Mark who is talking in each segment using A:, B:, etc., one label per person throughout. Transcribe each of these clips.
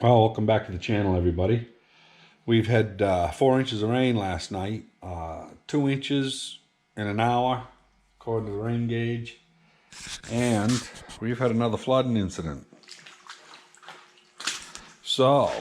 A: Well, welcome back to the channel, everybody. We've had 4 inches of rain last night, 2 inches in an hour, according to the rain gauge, and we've had another flooding incident. So,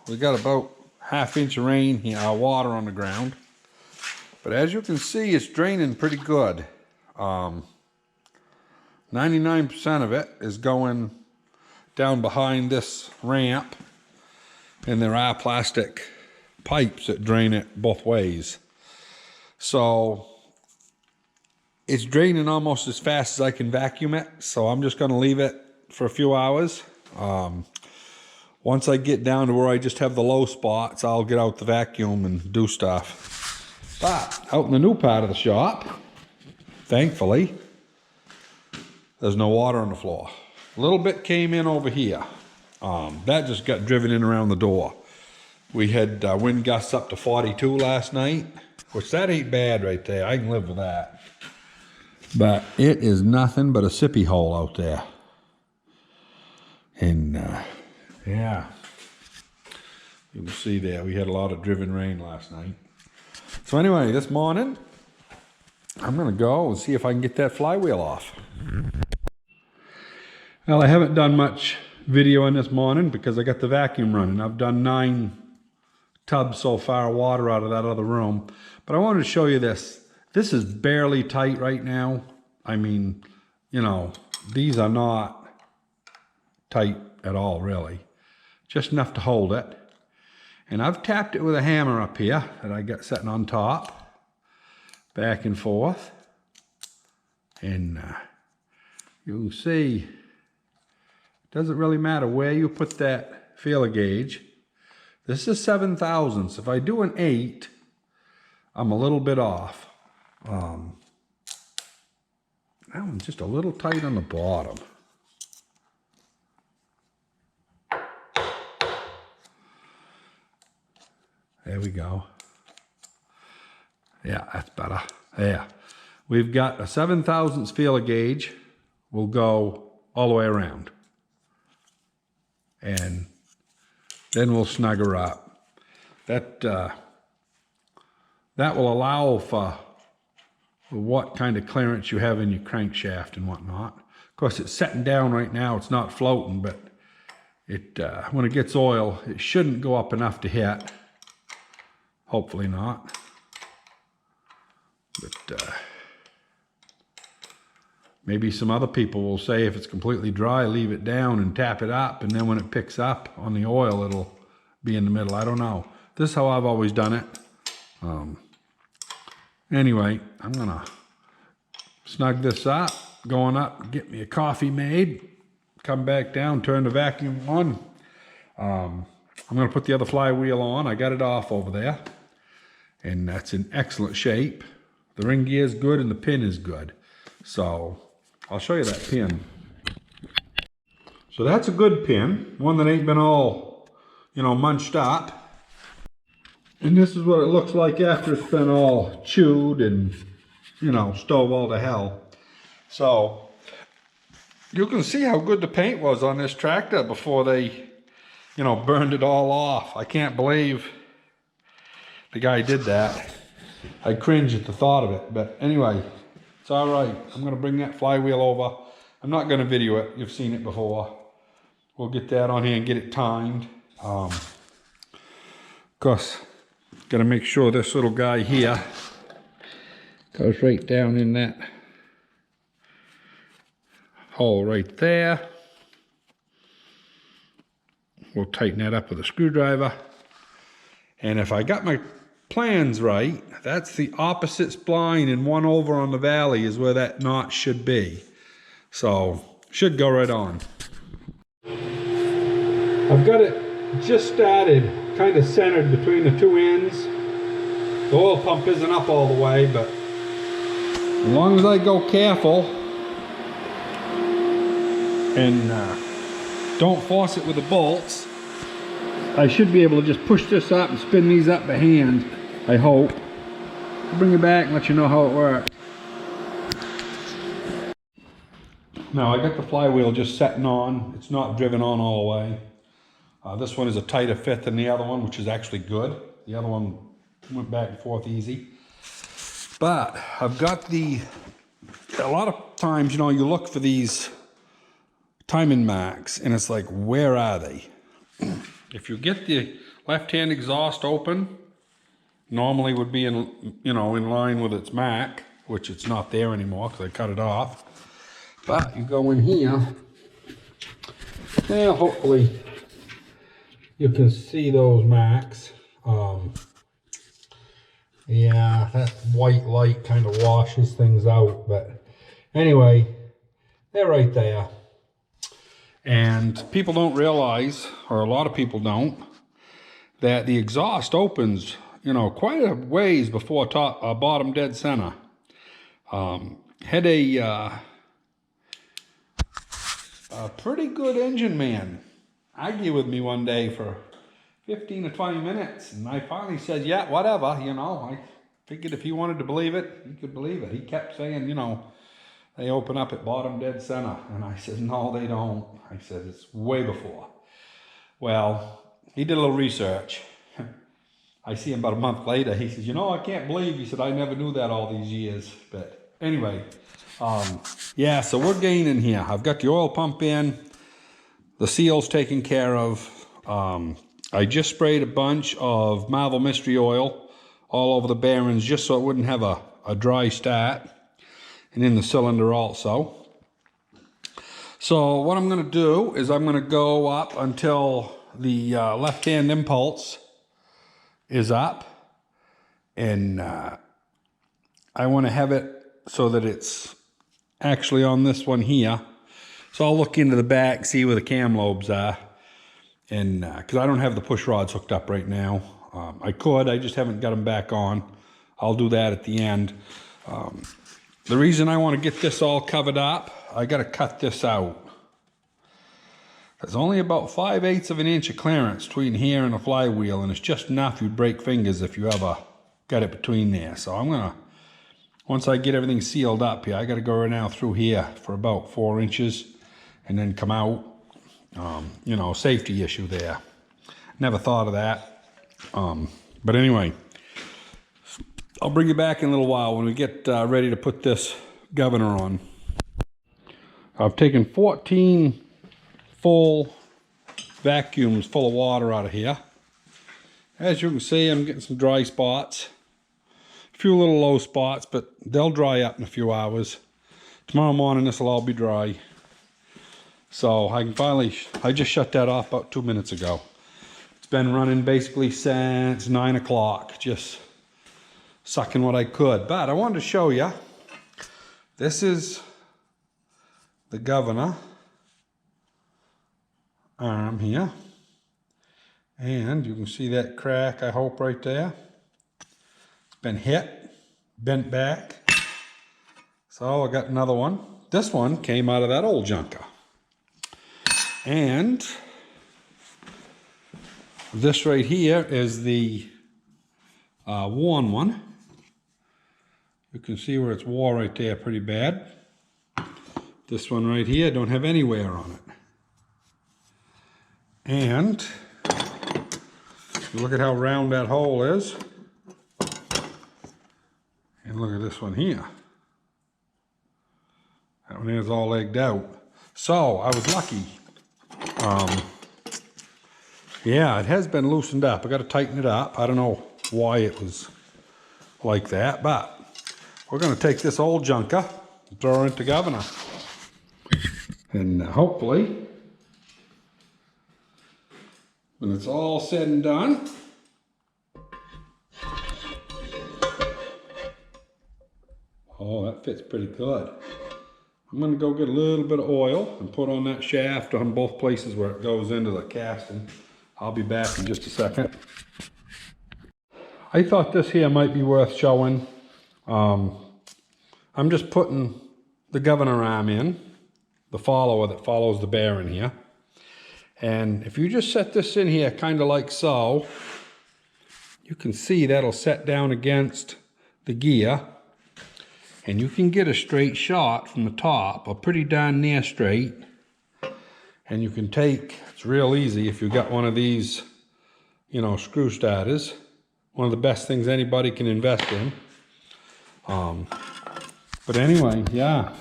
A: we got about ½ inch of rain here, water on the ground, but as you can see, it's draining pretty good. 99% of it is going down behind this ramp, and there are plastic pipes that drain it both ways. So it's draining almost as fast as I can vacuum it, so I'm just going to leave it for a few hours. Once I get down to where I just have the low spots, I'll get out the vacuum and do stuff. But out in the new part of the shop, thankfully, there's no water on the floor. A little bit came in over here. That just got driven in around the door. We had wind gusts up to 42 last night, which that ain't bad right there. I can live with that. But it is nothing but a sippy hole out there. And yeah, you can see there, we had a lot of driven rain last night. So anyway, this morning, I'm gonna go and see if I can get that flywheel off. Well, I haven't done much videoing this morning because I got the vacuum running. I've done 9 tubs so far of water out of that other room. But I wanted to show you this. This is barely tight right now. I mean, you know, these are not tight at all, really. Just enough to hold it. And I've tapped it with a hammer up here that I got sitting on top. Back and forth. And you can see, doesn't really matter where you put that feeler gauge. This is 7 thousandths. If I do an 8, I'm a little bit off. That one's just a little tight on the bottom. There we go. Yeah, that's better. There. We've got a 7 thousandths feeler gauge. We'll go all the way around. And then we'll snug her up. That will allow for what kind of clearance you have in your crankshaft and whatnot. Of course, it's setting down right now. It's not floating, but it when it gets oil, it shouldn't go up enough to hit. Hopefully not. But maybe some other people will say if it's completely dry, leave it down and tap it up, and then when it picks up on the oil, it'll be in the middle. I don't know. This is how I've always done it. Anyway, I'm gonna snug this up, going up, get me a coffee made, come back down, turn the vacuum on. I'm gonna put the other flywheel on. I got it off over there, and that's in excellent shape. The ring gear is good and the pin is good. So I'll show you that pin. So that's a good pin, one that ain't been all, you know, munched up. And this is what it looks like after it's been all chewed and, you know, stove all to hell. So you can see how good the paint was on this tractor before they, you know, burned it all off. I can't believe the guy did that. I cringe at the thought of it, but anyway, it's all right. I'm gonna bring that flywheel over. I'm not gonna video it, you've seen it before. We'll get that on here and get it timed. Of course, gotta make sure this little guy here goes right down in that hole right there. We'll tighten that up with a screwdriver. And if I got my plans right, that's the opposite spline, and one over on the valley is where that notch should be. So, should go right on. I've got it just started, kind of centered between the 2 ends. The oil pump isn't up all the way, but as long as I go careful and don't force it with the bolts, I should be able to just push this up and spin these up by hand, I hope. I'll bring it back and let you know how it works. Now I got the flywheel just setting on. It's not driven on all the way. This one is a tighter fit than the other one, which is actually good. The other one went back and forth easy. But I've got a lot of times, you know, you look for these timing marks and it's like, where are they? If you get the left-hand exhaust open, normally would be in, you know, in line with its mark, which it's not there anymore because I cut it off. But you go in here, yeah, hopefully you can see those marks. Yeah, that white light kind of washes things out, but anyway, they're right there. And people don't realize, or a lot of people don't, that the exhaust opens, you know, quite a ways before bottom dead center. Had a pretty good engine man argue with me one day for 15 or 20 minutes, and I finally said, yeah, whatever, you know. I figured if he wanted to believe it, he could believe it. He kept saying, you know, they open up at bottom dead center. And I said, no, they don't. I said, it's way before. Well, he did a little research. I see him about a month later. He says, you know, I can't believe, he said, I never knew that all these years. But anyway, yeah, so we're gaining here. I've got the oil pump in. The seal's taken care of. I just sprayed a bunch of Marvel Mystery Oil all over the bearings just so it wouldn't have a dry start, and in the cylinder also. So what I'm going to do is I'm going to go up until the left-hand impulse is up, and I want to have it so that it's actually on this one here. So I'll look into the back, see where the cam lobes are. And because I don't have the push rods hooked up right now. I could, I just haven't got them back on. I'll do that at the end. The reason I want to get this all covered up, I got to cut this out. There's only about 5/8 of an inch of clearance between here and the flywheel, and it's just enough you'd break fingers if you ever got it between there. So I'm gonna, once I get everything sealed up here, I got to go right now through here for about 4 inches and then come out. You know, safety issue there. Never thought of that. But anyway, I'll bring you back in a little while when we get ready to put this governor on. I've taken 14 full vacuums full of water out of here. As you can see, I'm getting some dry spots. A few little low spots, but they'll dry up in a few hours. Tomorrow morning, this will all be dry. So I can finally, I just shut that off about 2 minutes ago. It's been running basically since 9 o'clock, just sucking what I could. But I wanted to show you, this is the governor arm here. And you can see that crack, I hope, right there. It's been hit, bent back. So I got another one. This one came out of that old junker. And this right here is the worn one. You can see where it's wore right there pretty bad. This one right here don't have any wear on it. And look at how round that hole is. And look at this one here. That one is all egged out. So I was lucky. Yeah, it has been loosened up. I got to tighten it up. I don't know why it was like that, but we're going to take this old junker and throw it into governor. And hopefully, when it's all said and done, oh, that fits pretty good. I'm going to go get a little bit of oil and put on that shaft on both places where it goes into the casting. I'll be back in just a second. I thought this here might be worth showing. I'm just putting the governor arm in, the follower that follows the bearing here. And if you just set this in here kind of like so, you can see that'll set down against the gear. And you can get a straight shot from the top, a pretty darn near straight. And you can take, it's real easy if you've got one of these, you know, screw starters. One of the best things anybody can invest in. But anyway, yeah.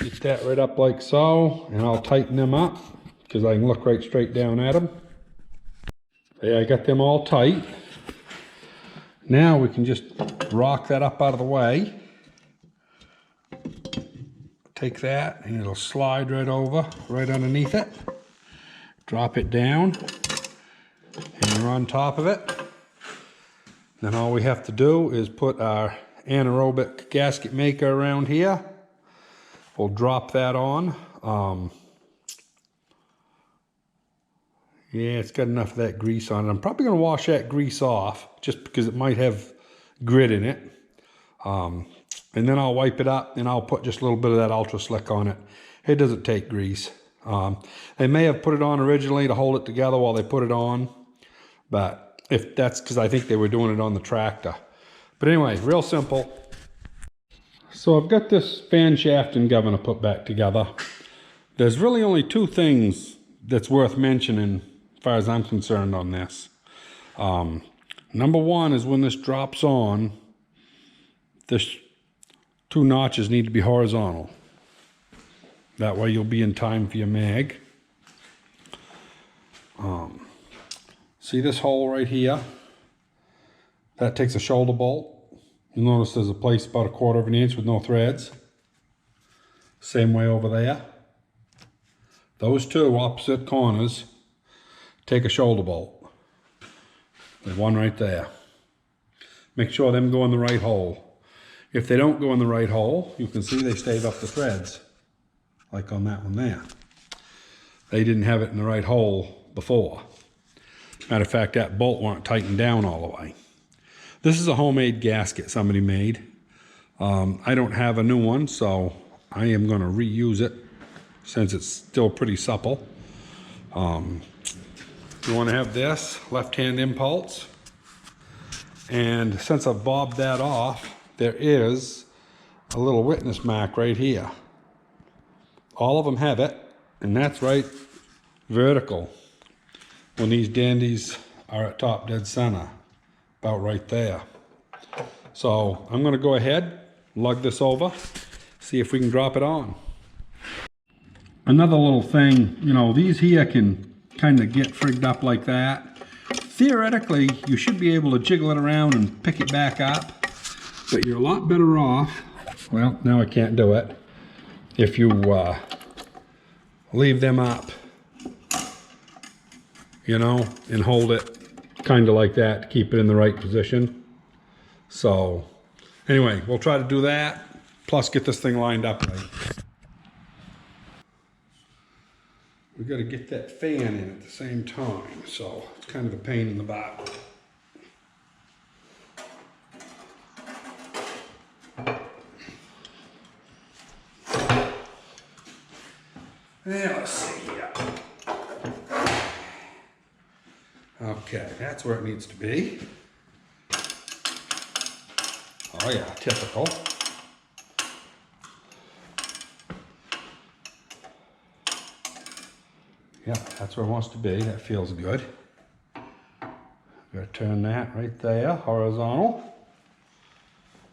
A: Get that right up like so, and I'll tighten them up because I can look right straight down at them. Okay, I got them all tight. Now we can just rock that up out of the way. Take that and it'll slide right over, right underneath it. Drop it down and you're on top of it. Then all we have to do is put our anaerobic gasket maker around here. We'll drop that on. Yeah, it's got enough of that grease on it. I'm probably going to wash that grease off just because it might have grit in it. And then I'll wipe it up and I'll put just a little bit of that Ultra Slick on it. It doesn't take grease. They may have put it on originally to hold it together while they put it on. But if that's because I think they were doing it on the tractor. But anyway, real simple. So I've got this fan shaft and governor put back together. There's really only two things that's worth mentioning as far as I'm concerned on this. Number one is when this drops on, this two notches need to be horizontal. That way you'll be in time for your mag. See this hole right here? That takes a shoulder bolt. You'll notice there's a place about 1/4 of an inch with no threads. Same way over there. Those two opposite corners take a shoulder bolt. There's one right there. Make sure them go in the right hole. If they don't go in the right hole, you can see they stave up the threads, like on that one there. They didn't have it in the right hole before. Matter of fact, that bolt weren't tightened down all the way. This is a homemade gasket somebody made. I don't have a new one, so I am going to reuse it since it's still pretty supple. You want to have this left-hand impulse. And since I've bobbed that off, there is a little witness mark right here. All of them have it, and that's right vertical when these dandies are at top dead center, about right there. So I'm going to go ahead, lug this over, see if we can drop it on. Another little thing, you know, these here can kind of get frigged up like that. Theoretically, you should be able to jiggle it around and pick it back up, but you're a lot better off, well, now I can't do it, if you leave them up, you know, and hold it kind of like that to keep it in the right position. So anyway, we'll try to do that, plus get this thing lined up right. We got to get that fan in at the same time, so it's kind of a pain in the butt. Yeah, let's see here. Okay, that's where it needs to be. Oh yeah, typical. Yeah, that's where it wants to be. That feels good. Gotta turn that right there, horizontal.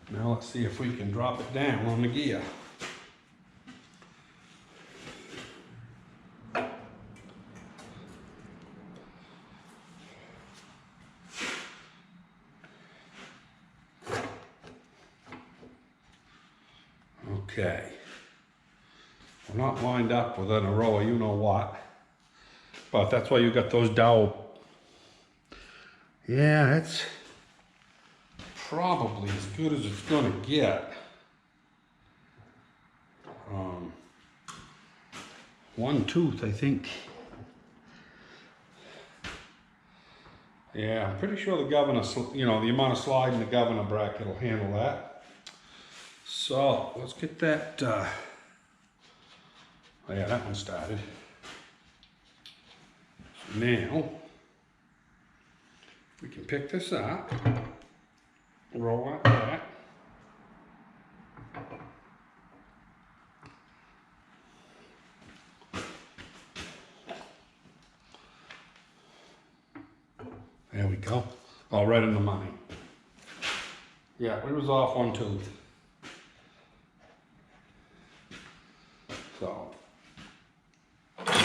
A: Now let's see if we can drop it down on the gear. Okay. We're not lined up within a row of you know what. But that's why you got those dowel. Yeah, that's probably as good as it's gonna get. One tooth, I think. Yeah, I'm pretty sure the governor, you know, the amount of slide in the governor bracket will handle that. So let's get that. Oh yeah, that one started. Now, we can pick this up, roll like that. There we go. All right in the money. Yeah, we was off one tooth. So. There's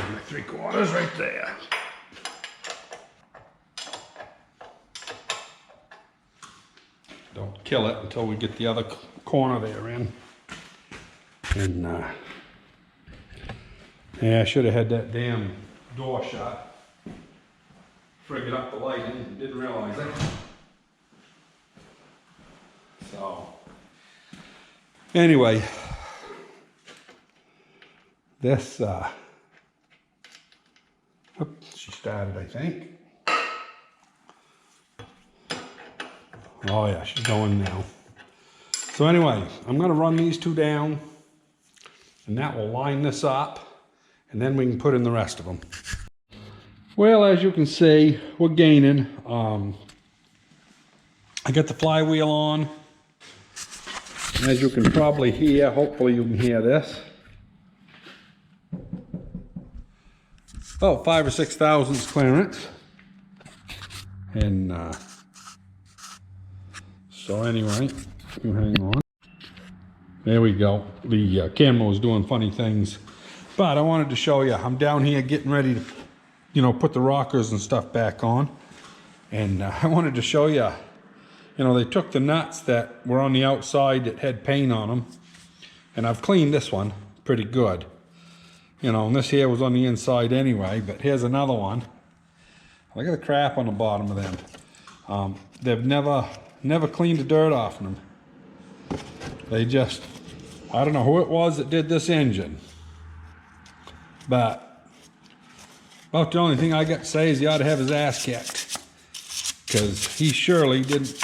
A: my 3/4 right there. Don't kill it until we get the other corner there in. And yeah, I should have had that damn door shut. Friggin' up the lighting, didn't realize it. So, anyway, this, oops, she started, I think. Oh yeah, she's going now. So anyway, I'm gonna run these two down, and that will line this up, and then we can put in the rest of them. Well, as you can see, we're gaining. I got the flywheel on. As you can probably hear, hopefully you can hear this. Oh, 5 or 6 thousandths clearance. And so anyway, you hang on. There we go. The camera was doing funny things. But I wanted to show you, I'm down here getting ready to, you know, put the rockers and stuff back on. And I wanted to show you, you know, they took the nuts that were on the outside that had paint on them. And I've cleaned this one pretty good. You know, and this here was on the inside anyway, but here's another one. Look at the crap on the bottom of them. They've never cleaned the dirt off them. They just, I don't know who it was that did this engine. But about the only thing I got to say is he ought to have his ass kicked. Because he surely didn't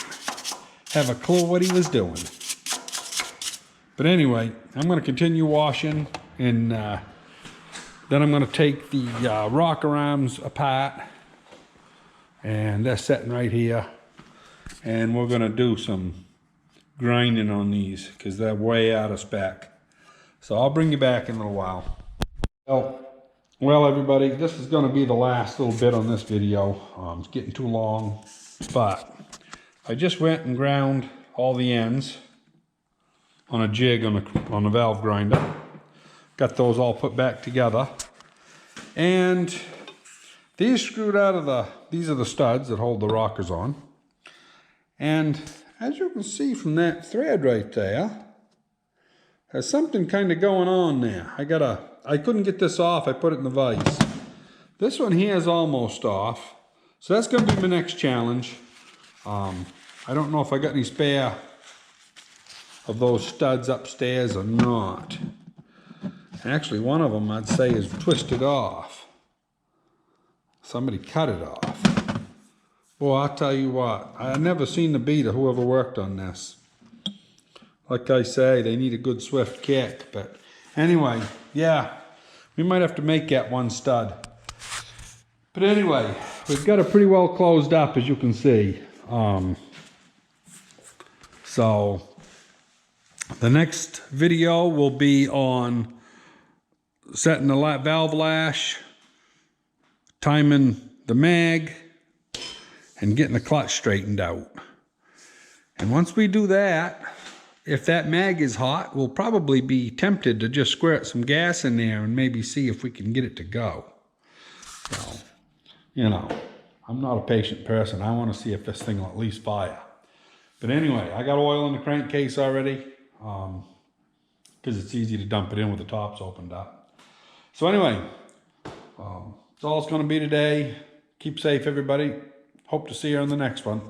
A: have a clue what he was doing. But anyway, I'm going to continue washing, and then I'm going to take the rocker arms apart. And they're sitting right here. And we're going to do some grinding on these because they're way out of spec. So I'll bring you back in a little while. Well, everybody, this is going to be the last little bit on this video. It's getting too long, but I just went and ground all the ends on a jig on a valve grinder. Got those all put back together, and these screwed out of these are the studs that hold the rockers on. And as you can see from that thread right there, there's something kind of going on there. I couldn't get this off. I put it in the vise. This one here is almost off. So that's going to be my next challenge. I don't know if I got any spare of those studs upstairs or not. Actually, one of them I'd say is twisted off. Somebody cut it off. Boy, I'll tell you what. I've never seen the beat of whoever worked on this. Like I say, they need a good swift kick. But anyway, yeah, we might have to make that one stud. But anyway, we've got it pretty well closed up, as you can see. So the next video will be on setting the valve lash, timing the mag, and getting the clutch straightened out. And once we do that, if that mag is hot, we'll probably be tempted to just squirt some gas in there and maybe see if we can get it to go. So, you know, I'm not a patient person. I want to see if this thing will at least fire. But anyway, I got oil in the crankcase already, because it's easy to dump it in with the tops opened up. So anyway, that's all it's going to be today. Keep safe, everybody. Hope to see you on the next one.